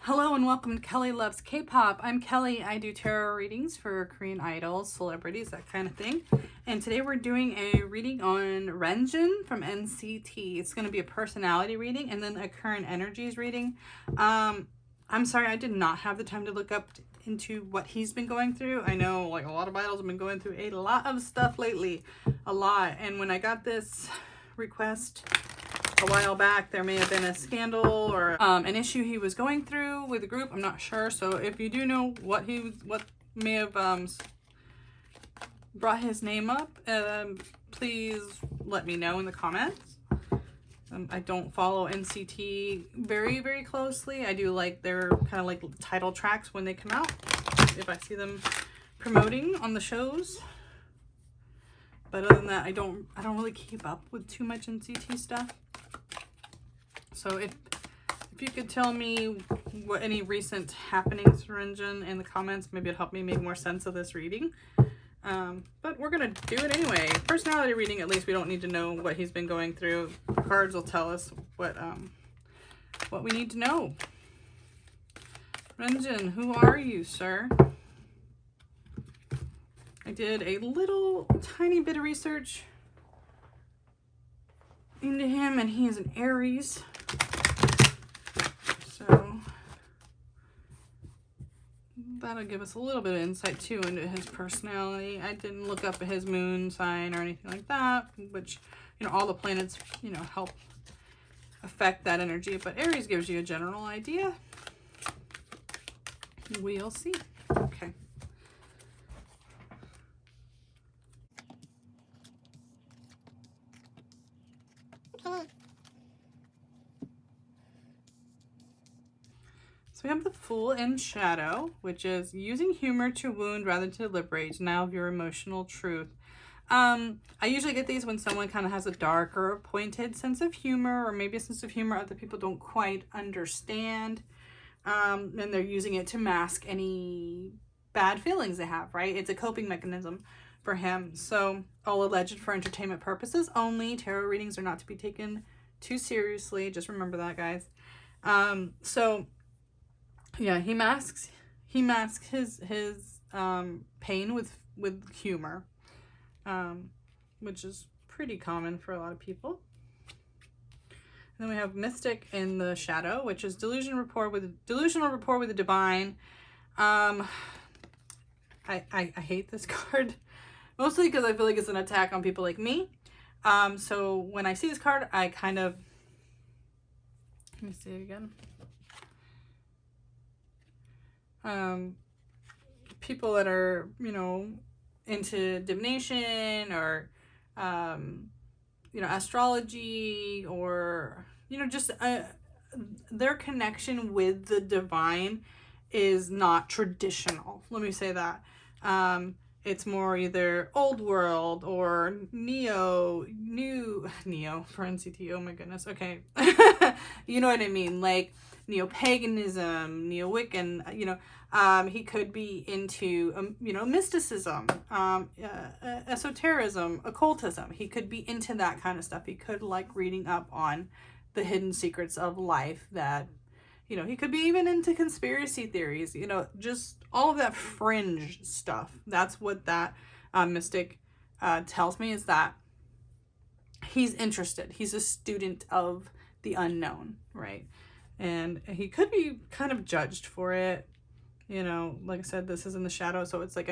Hello and welcome to Kelly Loves K-Pop. I'm Kelly. I do tarot readings for Korean idols, celebrities, that kind of thing. And today we're doing a reading on Renjun from NCT. It's going to be a personality reading and then a current energies reading. I'm sorry, I did not have the time to look up into what he's been going through. I know like a lot of idols have been going through a lot of stuff lately. A lot. And when I got this request a while back, there may have been a scandal or an issue he was going through with the group. I'm not sure. So if you do know what may have brought his name up, please let me know in the comments. I don't follow NCT very closely. I do like their kind of like title tracks when they come out, if I see them promoting on the shows. But other than that, I don't really keep up with too much NCT stuff. So if you could tell me what any recent happenings for Renjun in the comments, maybe it'd help me make more sense of this reading. But we're gonna do it anyway. Personality reading, at least we don't need to know what he's been going through. Cards will tell us what we need to know. Renjun, who are you, sir? I did a little tiny bit of research into him, and he is an Aries. So that'll give us a little bit of insight too into his personality. I didn't look up his moon sign or anything like that, which, you know, all the planets, you know, help affect that energy, but Aries gives you a general idea. We'll see. Okay. So we have the Fool in Shadow, which is using humor to wound rather to liberate. Now of your emotional truth. I usually get these when someone kind of has a dark or a pointed sense of humor, or maybe a sense of humor other people don't quite understand. And they're using it to mask any bad feelings they have, right? It's a coping mechanism for him. So all alleged for entertainment purposes only. Tarot readings are not to be taken too seriously. Just remember that, guys. So yeah, he masks his pain with humor, which is pretty common for a lot of people. And then we have Mystic in the Shadow, which is delusional rapport with the divine. I hate this card, mostly because I feel like it's an attack on people like me. So when I see this card, I kind of, let me see it again. People that are, you know, into divination or, you know, astrology, or, you know, just their connection with the divine is not traditional. Let me say that. It's more either old world or neo for NCT. Oh my goodness. Okay. You know what I mean? Like neo-paganism, neo-Wiccan, you know. He could be into, you know, mysticism, esotericism, occultism. He could be into that kind of stuff. He could like reading up on the hidden secrets of life that, you know, he could be even into conspiracy theories, you know, just all of that fringe stuff. That's what that mystic tells me, is that he's interested. He's a student of the unknown, right? And he could be kind of judged for it. You know, like I said, this is in the shadow, so it's like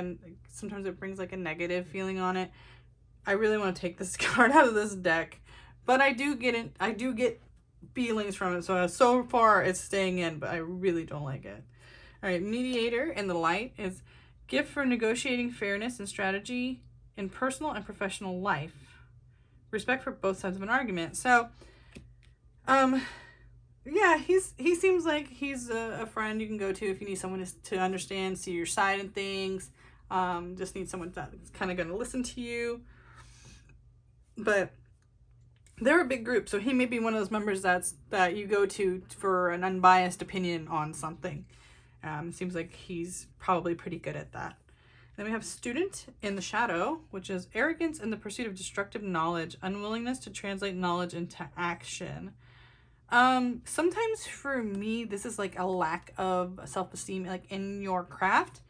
sometimes it brings like a negative feeling on it. I really want to take this card out of this deck, but I do get feelings from it. So far it's staying in, but I really don't like it. All right, Mediator in the Light is gift for negotiating fairness and strategy in personal and professional life. Respect for both sides of an argument. So, yeah, he seems like he's a friend you can go to if you need someone to understand, see your side in things. Just need someone that's kind of going to listen to you. But they're a big group, so he may be one of those members that you go to for an unbiased opinion on something. Seems like he's probably pretty good at that. Then we have Student in the Shadow, which is arrogance in the pursuit of destructive knowledge, unwillingness to translate knowledge into action. Sometimes for me, this is like a lack of self-esteem, like in your craft.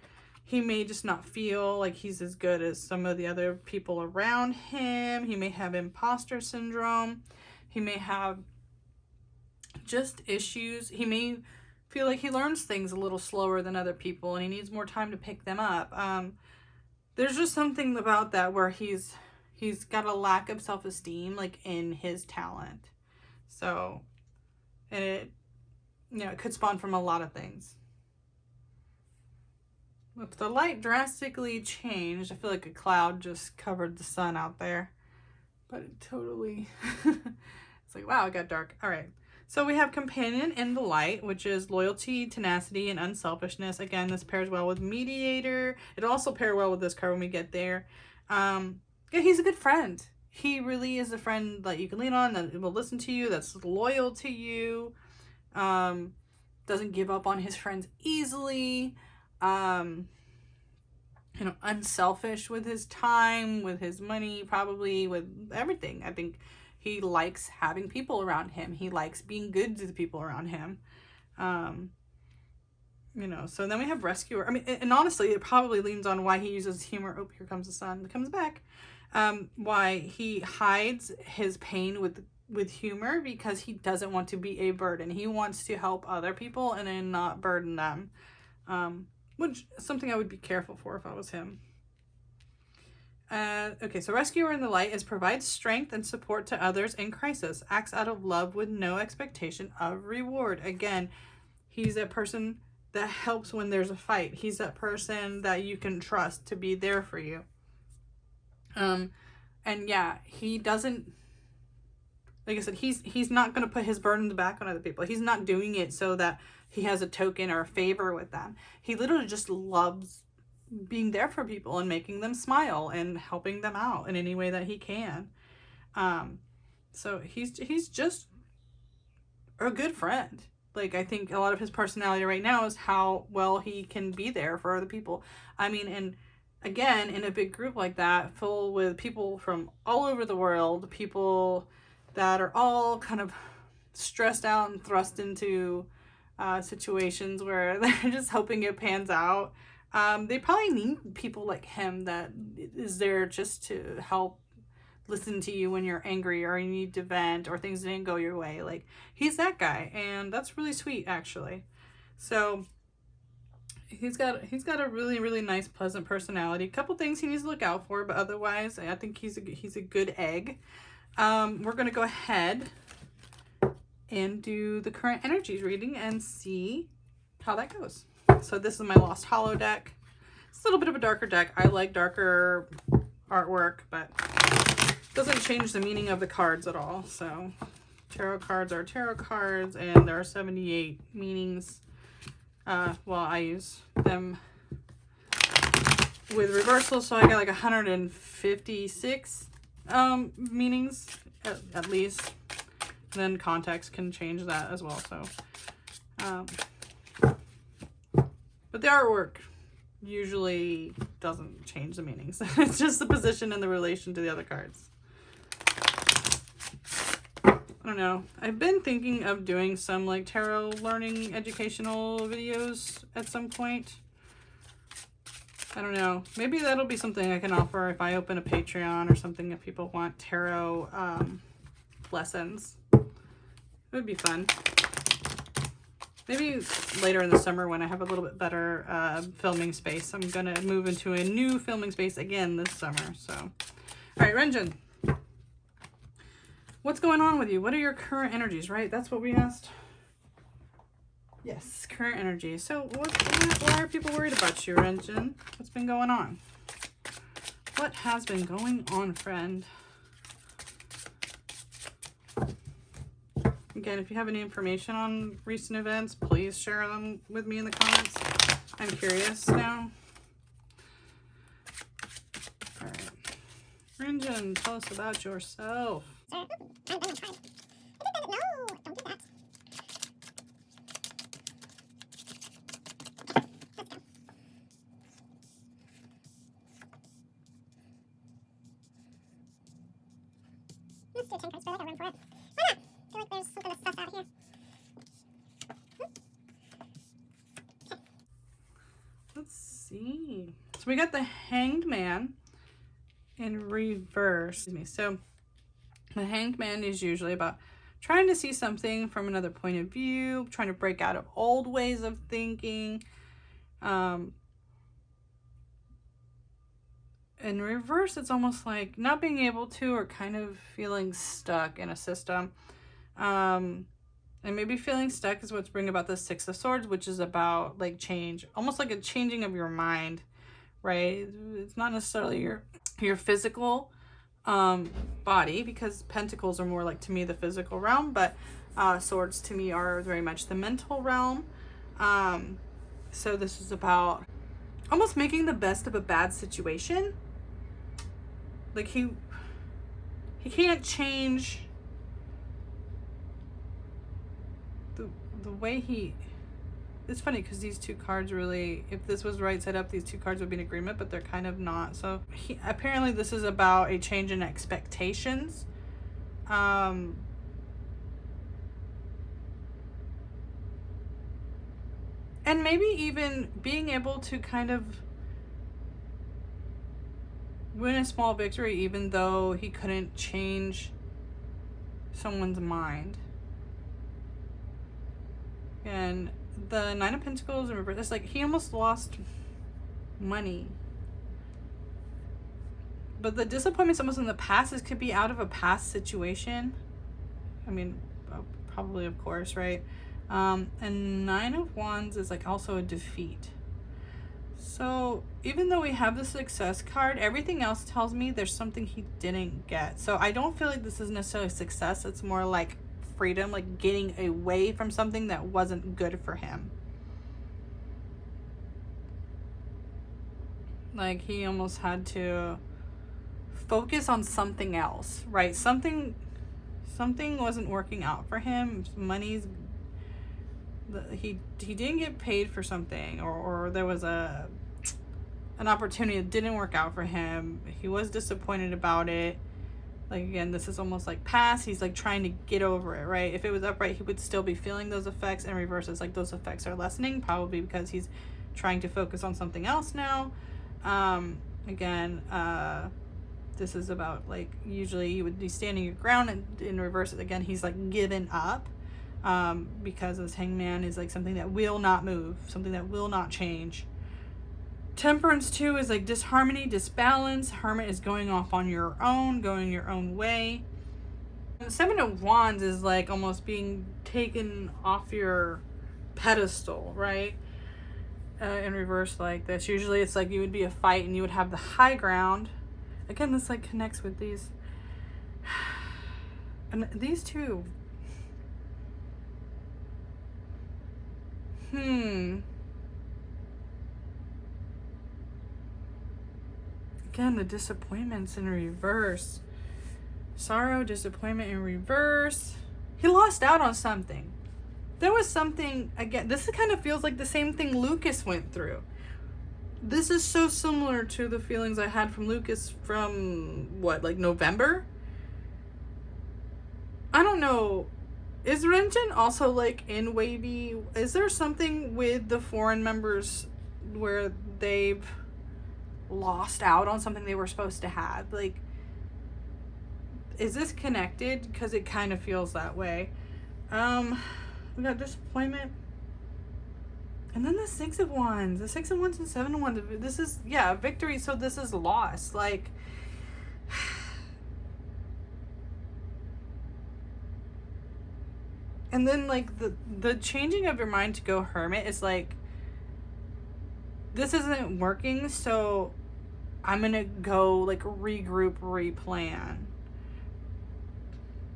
He may just not feel like he's as good as some of the other people around him. He may have imposter syndrome. He may have just issues. He may feel like he learns things a little slower than other people and he needs more time to pick them up. There's just something about that where he's got a lack of self-esteem, like in his talent. So, and it, it could spawn from a lot of things. If the light drastically changed, I feel like a cloud just covered the sun out there. But it totally, it's like, wow, it got dark. All right. So we have companion in the light, which is loyalty, tenacity, and unselfishness. Again, this pairs well with mediator. It'll also pair well with this card when we get there. Yeah, he's a good friend. He really is a friend that you can lean on, that will listen to you, that's loyal to you. Doesn't give up on his friends easily. Unselfish with his time, with his money, probably with everything. I think he likes having people around him. He likes being good to the people around him. So then we have rescuer. I mean, and honestly, it probably leans on why he uses humor. Oh, here comes the sun. It comes back. Why he hides his pain with humor, because he doesn't want to be a burden. He wants to help other people and then not burden them. Which is something I would be careful for if I was him. Okay, so rescuer in the light is provides strength and support to others in crisis, acts out of love with no expectation of reward. Again, he's that person that helps when there's a fight. He's that person that you can trust to be there for you. And yeah, he doesn't, like I said, he's not going to put his burdens back on other people. He's not doing it so that he has a token or a favor with them. He literally just loves being there for people and making them smile and helping them out in any way that he can. So he's just a good friend. Like, I think a lot of his personality right now is how well he can be there for other people. I mean, and again, in a big group like that, full with people from all over the world, people that are all kind of stressed out and thrust into situations where they're just hoping it pans out. They probably need people like him that is there just to help listen to you when you're angry or you need to vent or things didn't go your way. Like, he's that guy, and that's really sweet, actually. So he's got a really, really nice, pleasant personality. A couple things he needs to look out for, but otherwise I think he's a good egg. We're gonna go ahead and do the current energies reading and see how that goes. So this is my Lost Hollow deck. It's a little bit of a darker deck. I like darker artwork, but it doesn't change the meaning of the cards at all. So tarot cards are tarot cards, and there are 78 meanings. Well, I use them with reversal, so I got like 156 meanings at least. Then context can change that as well. So, but the artwork usually doesn't change the meanings. It's just the position and the relation to the other cards. I don't know. I've been thinking of doing some like tarot learning educational videos at some point. I don't know. Maybe that'll be something I can offer if I open a Patreon or something, if people want tarot lessons. It would be fun. Maybe later in the summer when I have a little bit better filming space. I'm going to move into a new filming space again this summer. So, all right, Renjun. What's going on with you? What are your current energies, right? That's what we asked. Yes, current energy. So why are people worried about you, Renjun? What's been going on? What has been going on, friend? Again, if you have any information on recent events, please share them with me in the comments. I'm curious now. All right. Renjun, tell us about yourself. No, don't do that. Let's do 10 cards. I feel like I run for it. Why not? I feel like there's something of stuff out here. So we got the Hanged Man in reverse. Excuse me. So the Hanged Man is usually about trying to see something from another point of view, trying to break out of old ways of thinking. In reverse, it's almost like not being able to, or kind of feeling stuck in a system. And maybe feeling stuck is what's bringing about the Six of Swords, which is about like change, almost like a changing of your mind, right? It's not necessarily your physical body, because pentacles are more like, to me, the physical realm, but swords to me are very much the mental realm. So this is about almost making the best of a bad situation. Like he can't change the way he... It's funny because these two cards really, if this was right side up, these two cards would be in agreement, but they're kind of not. So apparently this is about a change in expectations. And maybe even being able to kind of win a small victory, even though he couldn't change someone's mind. And the Nine of Pentacles in reverse, it's like he almost lost money. But the disappointments almost in the past, this could be out of a past situation. I mean, probably, of course, right? And Nine of Wands is like also a defeat. So even though we have the Success card, everything else tells me there's something he didn't get. So I don't feel like this is necessarily success. It's more like freedom, like getting away from something that wasn't good for him. Like he almost had to focus on something else, right? Something wasn't working out for him. He didn't get paid for something, or there was an opportunity that didn't work out for him. He was disappointed about it. Like, again, this is almost like past. He's like trying to get over it, right? If it was upright, he would still be feeling those effects. And reverse, it's like those effects are lessening, probably because he's trying to focus on something else now. Again, this is about like, usually you would be standing your ground, and in reverse, again, he's like given up. Because this Hangman is like something that will not move, something that will not change. Temperance too is like disharmony, disbalance. Hermit is going off on your own, going your own way. And the Seven of Wands is like almost being taken off your pedestal, right? In reverse, like this. Usually it's like you would be a fight and you would have the high ground. Again, this like connects with these. And these two. Again, the disappointments in reverse. Sorrow, disappointment in reverse. He lost out on something. There was something, again, this kind of feels like the same thing Lucas went through. This is so similar to the feelings I had from Lucas from, what, like November? I don't know. Is Renjun also like in wavy? Is there something with the foreign members where they've lost out on something they were supposed to have? Like, is this connected? Because it kind of feels that way. We got disappointment. And then the Six of Wands. The Six of Wands and Seven of Wands. This is, yeah, victory. So this is loss. Like, and then like the changing of your mind to go hermit is like, this isn't working, so I'm gonna go like regroup, replan.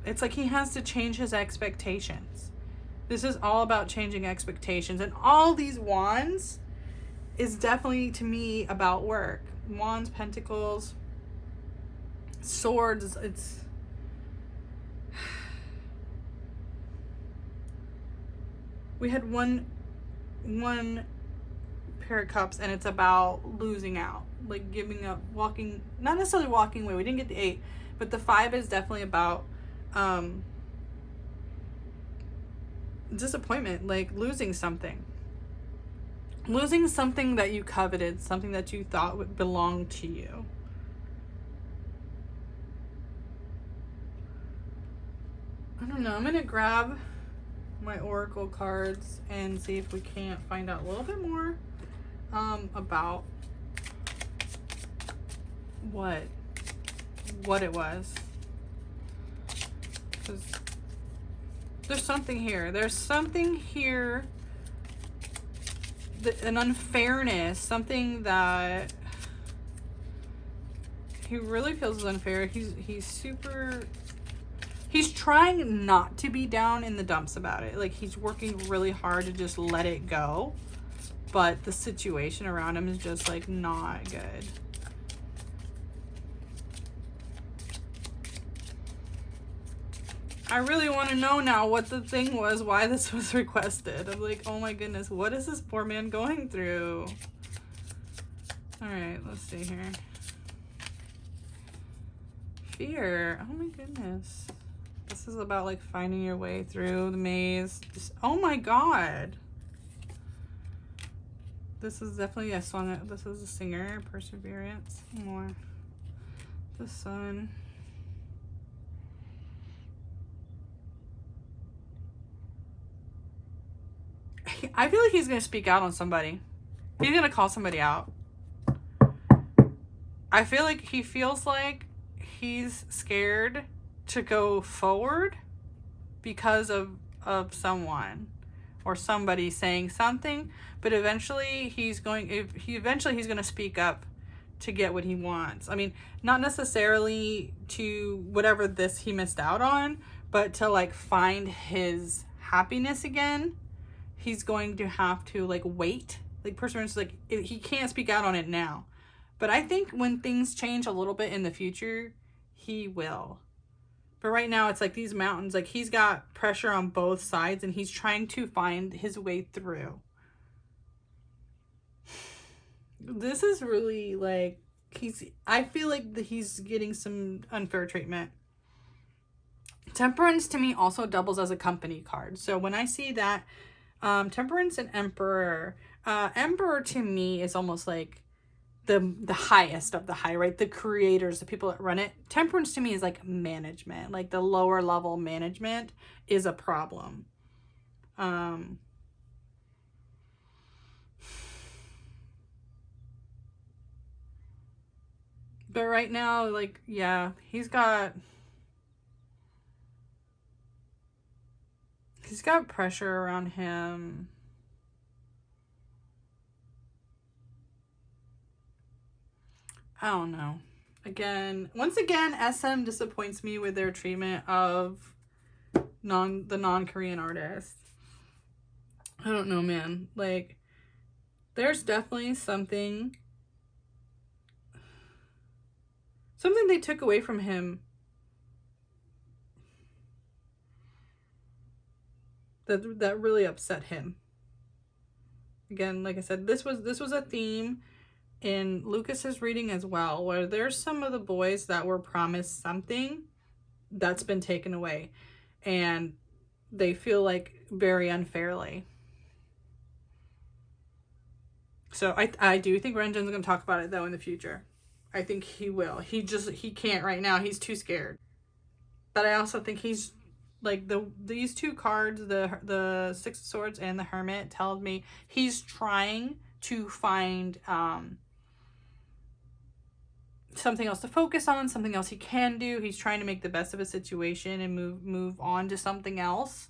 It's like he has to change his expectations. This is all about changing expectations. And all these wands is definitely, to me, about work. Wands, pentacles, swords. It's... We had one pair of cups, and it's about losing out. Like giving up, walking, not necessarily walking away. We didn't get the 8, but the 5 is definitely about disappointment, like losing something. losing something that you coveted, something that you thought would belong to you. I don't know. I'm going to grab my oracle cards and see if we can't find out a little bit more about what it was. Because there's something here. There's something here, an unfairness, something that he really feels is unfair. He's trying not to be down in the dumps about it. Like, he's working really hard to just let it go. But the situation around him is just, like, not good. I really want to know now what the thing was, why this was requested. I'm like, oh my goodness, what is this poor man going through? Alright, let's see here. Fear. Oh my goodness. This is about, like, finding your way through the maze. Just, oh my god. This is definitely a song. This is a singer. Perseverance. More. The sun. I feel like he's going to speak out on somebody. He's going to call somebody out. I feel like he feels like he's scared to go forward because of someone or somebody saying something, but eventually he's going to speak up to get what he wants. I mean, not necessarily to whatever this he missed out on, but to, like, find his happiness again. He's going to have to, like, wait. Like, perseverance, like, he can't speak out on it now. But I think when things change a little bit in the future, he will. But right now, it's like these mountains, like, he's got pressure on both sides, and he's trying to find his way through. This is really, like, I feel like he's getting some unfair treatment. Temperance, to me, also doubles as a company card. So when I see that, Temperance and Emperor. Emperor to me is almost like the highest of the high, right? The creators, the people that run it. Temperance to me is like management, like the lower level management is a problem. But right now, like, yeah, he's got pressure around him. I don't know. Once again, SM disappoints me with their treatment of the non-Korean artists. I don't know, man. Like, there's definitely something they took away from him that really upset him. Again, like I said, this was a theme in Lucas's reading as well, where there's some of the boys that were promised something that's been taken away, and they feel like very unfairly. So I do think Renjun's going to talk about it, though, in the future. I think he will. He can't right now. He's too scared. But I also think he's, like, these two cards, the Six of Swords and the Hermit, tells me he's trying to find something else to focus on, something else he can do. He's trying to make the best of a situation and move on to something else.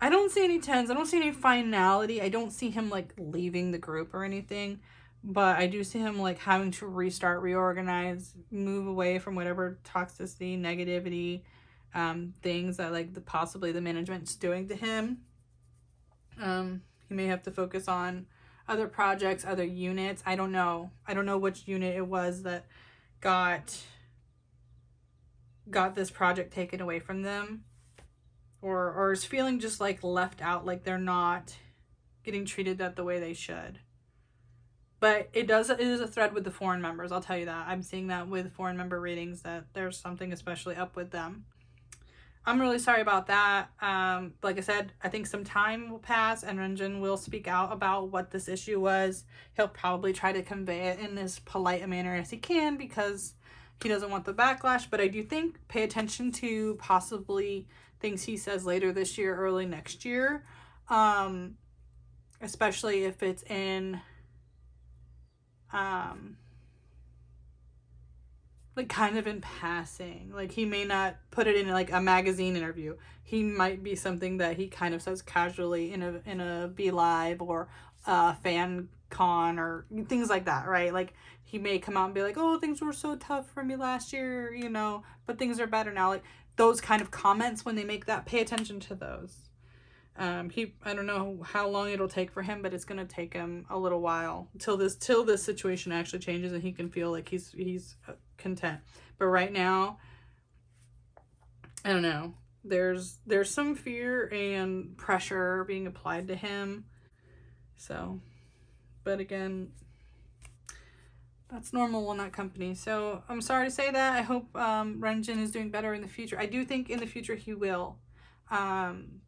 I don't see any tens. I don't see any finality. I don't see him, like, leaving the group or anything. But I do see him, like, having to restart, reorganize, move away from whatever toxicity, negativity, things that, like, possibly the management's doing to him. He may have to focus on other projects, other units. I don't know. I don't know which unit it was that got this project taken away from them. Or is feeling just, like, left out, like they're not getting treated the way they should. But it is a thread with the foreign members, I'll tell you that. I'm seeing that with foreign member readings, that there's something especially up with them. I'm really sorry about that. Like I said, I think some time will pass and Renjun will speak out about what this issue was. He'll probably try to convey it in as polite a manner as he can because he doesn't want the backlash. But I do think pay attention to possibly things he says later this year, early next year. Especially if it's in like kind of in passing. Like he may not put it in like a magazine interview. He might be something that he kind of says casually in a Be Live or a fan con or things like that, right? Like he may come out and be like, "Oh, things were so tough for me last year, you know, but things are better now." Like those kind of comments when they make that, pay attention to those. I don't know how long it'll take for him, but it's gonna take him a little while till this situation actually changes and he can feel like he's content. But right now, I don't know. There's some fear and pressure being applied to him. So, but again, that's normal in that company. So I'm sorry to say that. I hope Renjun is doing better in the future. I do think in the future he will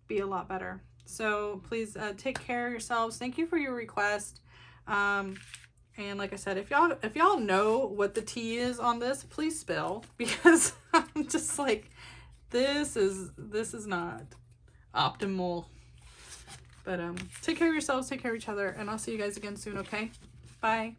be a lot better. So please take care of yourselves. Thank you for your request. And like I said, if y'all know what the tea is on this, please spill because I'm just like, this is not optimal. But take care of yourselves, take care of each other, and I'll see you guys again soon. Okay, bye.